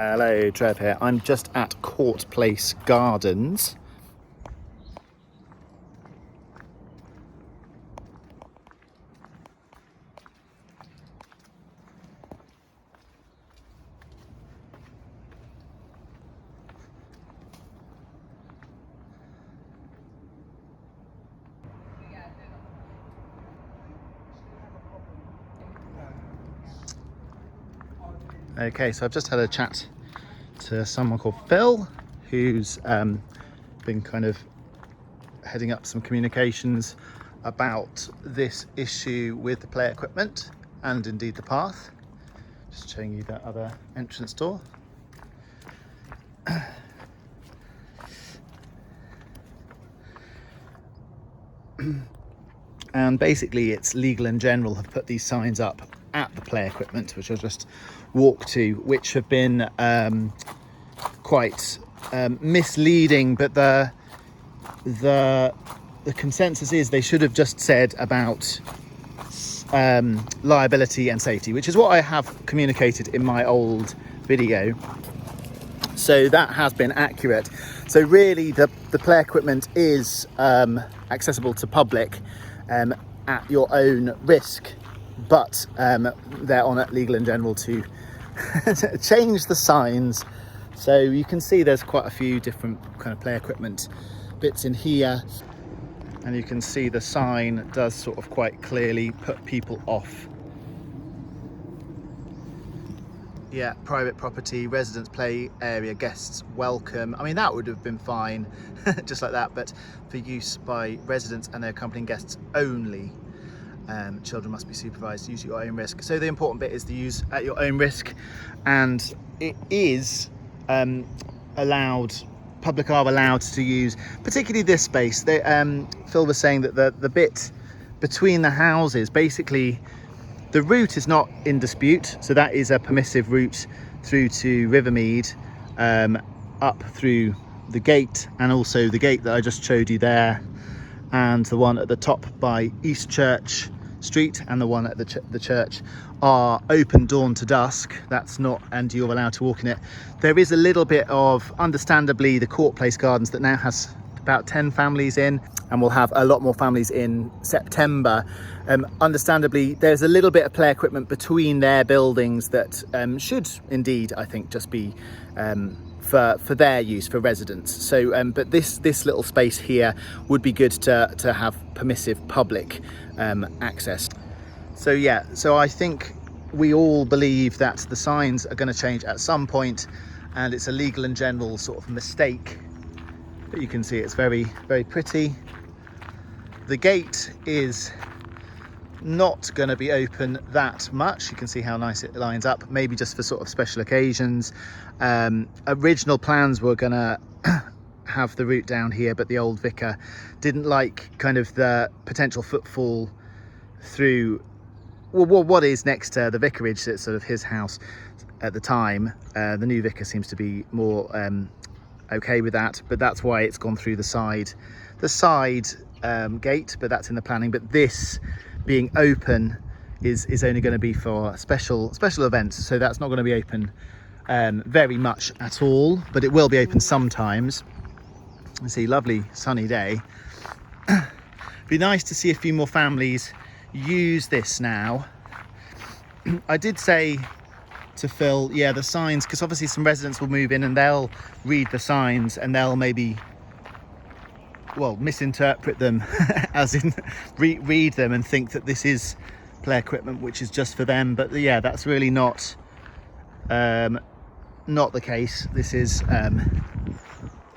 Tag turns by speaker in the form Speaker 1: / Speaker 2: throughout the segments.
Speaker 1: Hello, Trev here. I'm just at Court Place Gardens. Okay, so I've just had a chat to someone called Phil, who's been kind of heading up some communications about this issue with the play equipment and indeed the path. Just showing you that other entrance door. And basically it's Legal and General have put these signs up at the play equipment, which I'll just walk to, which have been quite misleading, but the consensus is they should have just said about liability and safety, which is what I have communicated in my old video. So that has been accurate. So really the play equipment is accessible to public at your own risk, but they're on at Legal and General to change the signs. So you can see there's quite a few different kind of play equipment bits in here, and you can see the sign does sort of quite clearly put people off. Yeah, private property, residence play area, guests welcome. I mean, that would have been fine, just like that, but for use by residents and their accompanying guests only. Children must be supervised, use at your own risk. So the important bit is the use at your own risk, and it is allowed, public are allowed to use, particularly this space. They, Phil was saying that the bit between the houses, basically, the route is not in dispute, so that is a permissive route through to Rivermead, up through the gate, and also the gate that I just showed you there, and the one at the top by East Church Street, and the one at the church are open dawn to dusk. That's not, and you're allowed to walk in it. There is a little bit of, understandably, the Court Place Gardens that now has about 10 families in, and we'll have a lot more families in September. Understandably, there's a little bit of play equipment between their buildings that should indeed, I think, just be for their use, for residents. So, but this little space here would be good to have permissive public access. So yeah, so I think we all believe that the signs are going to change at some point, and it's a Legal and General sort of mistake. But you can see it's very, very pretty. The gate is not going to be open that much. You can see how nice it lines up, maybe just for sort of special occasions. Original plans were going to have the route down here, but the old vicar didn't like kind of the potential footfall through what is next to the vicarage. It's sort of his house at the time. The new vicar seems to be more okay with that, but that's why it's gone through the side gate, but that's in the planning. But this being open is only going to be for special events, so that's not going to be open very much at all, but it will be open sometimes. You see, lovely sunny day. Be nice to see a few more families use this now. I did say to Phil, yeah, the signs, because obviously some residents will move in and they'll read the signs and they'll maybe, well, misinterpret them as in read them and think that this is play equipment which is just for them. But yeah, that's really not the case. This is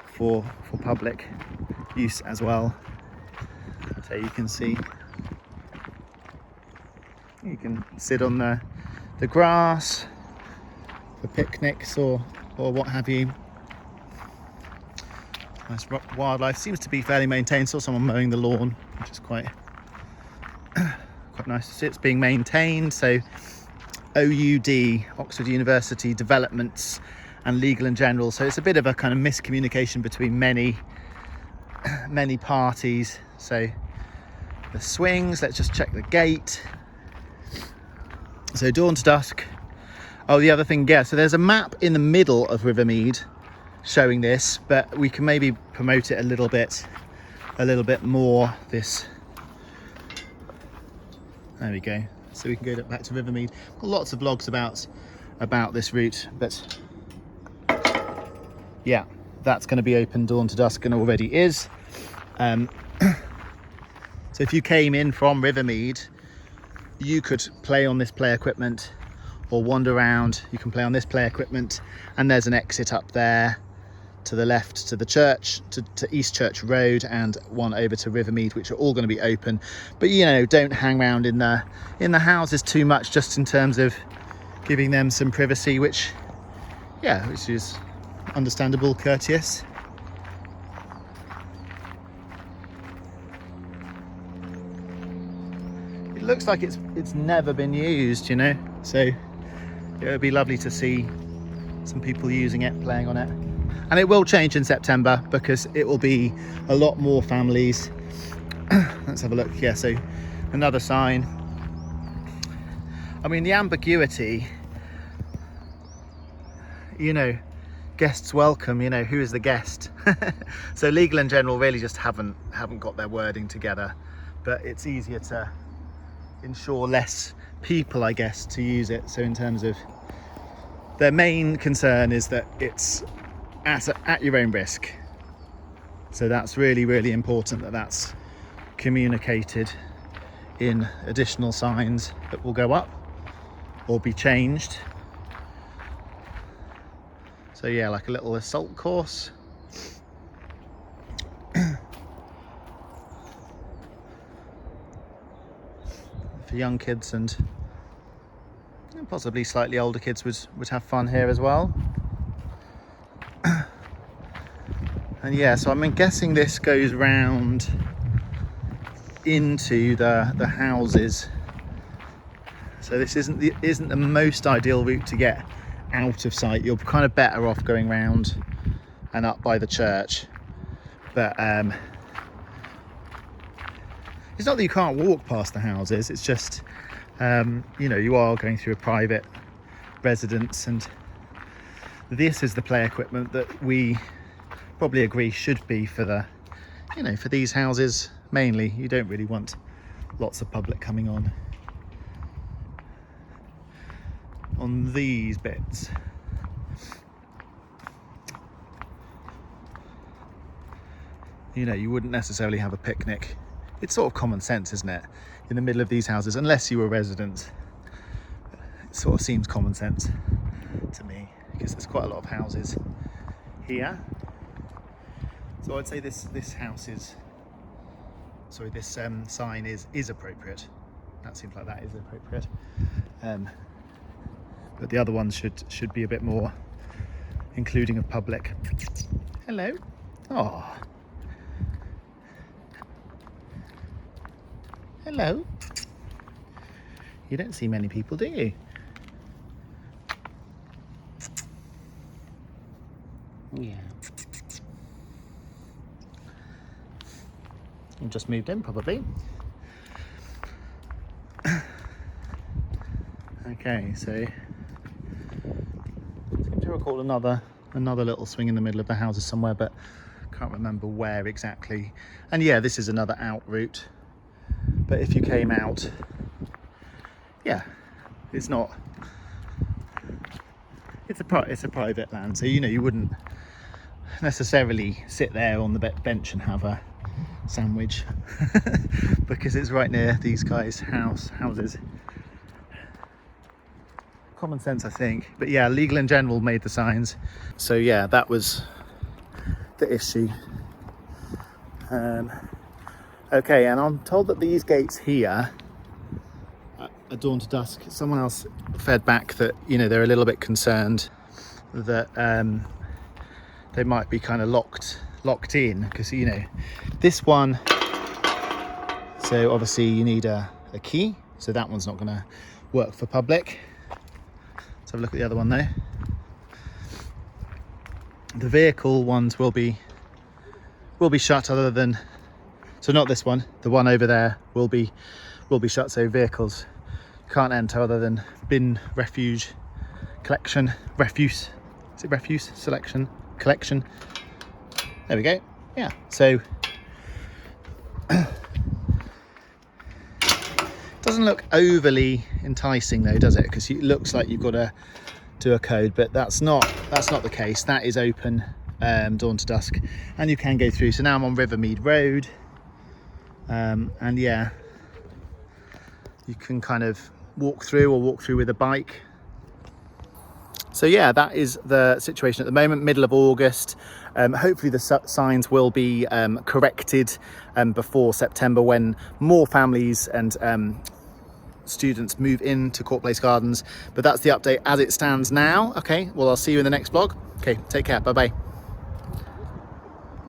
Speaker 1: for public use as well. So you can see, you can sit on the grass for picnics or what have you. Nice wildlife, seems to be fairly maintained. Saw someone mowing the lawn, which is quite nice to see. It's being maintained. So OUD, Oxford University Developments and Legal and General. So it's a bit of a kind of miscommunication between many parties. So the swings, let's just check the gate. So dawn to dusk, Oh, the other thing, yeah, so there's a map in the middle of Rivermead showing this, but we can maybe promote it a little bit more. This, there we go. So we can go back to Rivermead. Got lots of vlogs about this route, but yeah, that's going to be open dawn to dusk, and already is. So if you came in from Rivermead, you could play on this play equipment or wander around. You can play on this play equipment, and there's an exit up there to the left to the church, to East Church Road, and one over to Rivermead, which are all going to be open. But you know, don't hang around in the houses too much, just in terms of giving them some privacy, which is understandable, courteous. It looks like it's never been used, you know, so it would be lovely to see some people using it, playing on it. And it will change in September, because it will be a lot more families. Let's have a look. Yeah, so another sign. I mean, the ambiguity, you know, guests welcome, you know, who is the guest? So Legal and General really just haven't got their wording together, but it's easier to ensure less people, I guess, to use it. So in terms of their main concern is that it's at your own risk. So that's really, really important that that's communicated in additional signs that will go up or be changed. So yeah, like a little assault course. For young kids and possibly slightly older kids would have fun here as well. And yeah, so I'm guessing this goes round into the houses. So this isn't the most ideal route to get out of sight. You're kind of better off going round and up by the church. But it's not that you can't walk past the houses, it's just you know, you are going through a private residence, and this is the play equipment that we probably agree should be for the, you know, for these houses mainly. You don't really want lots of public coming on these bits. You know, you wouldn't necessarily have a picnic. It's sort of common sense, isn't it, in the middle of these houses, unless you were residents. It sort of seems common sense to me, because there's quite a lot of houses here. So I'd say this house is, sorry, this sign is appropriate. That seems like that is appropriate. But the other ones should be a bit more including of public. Hello. Oh. Hello. You don't see many people, do you? Yeah. You've just moved in, probably. Okay, so I seem to recall another little swing in the middle of the houses somewhere, but can't remember where exactly. And yeah, this is another out route. But if you came out, yeah, it's a private land, so you know, you wouldn't necessarily sit there on the bench and have a sandwich because it's right near these guys' houses. Common sense, I think. But yeah, Legal and General made the signs, so yeah, that was the issue. Okay, and I'm told that these gates here at dawn to dusk, someone else fed back that, you know, they're a little bit concerned that they might be kind of locked in, because, you know, this one, so obviously you need a key, so that one's not going to work for public. Let's have a look at the other one though. The vehicle ones will be shut, other than, so not this one, the one over there will be shut, so vehicles can't enter other than bin refuge collection, refuse. Is it refuse? Selection, collection. There we go. Yeah, so doesn't look overly enticing though, does it? Because it looks like you've got to do a code, but that's not the case. That is open dawn to dusk, and you can go through. So now I'm on Rivermead Road, and yeah, you can kind of walk through or walk through with a bike. So yeah, that is the situation at the moment, middle of August. Hopefully the signs will be corrected before September, when more families and students move into Court Place Gardens. But that's the update as it stands now. Okay, well, I'll see you in the next vlog. Okay, take care, bye bye.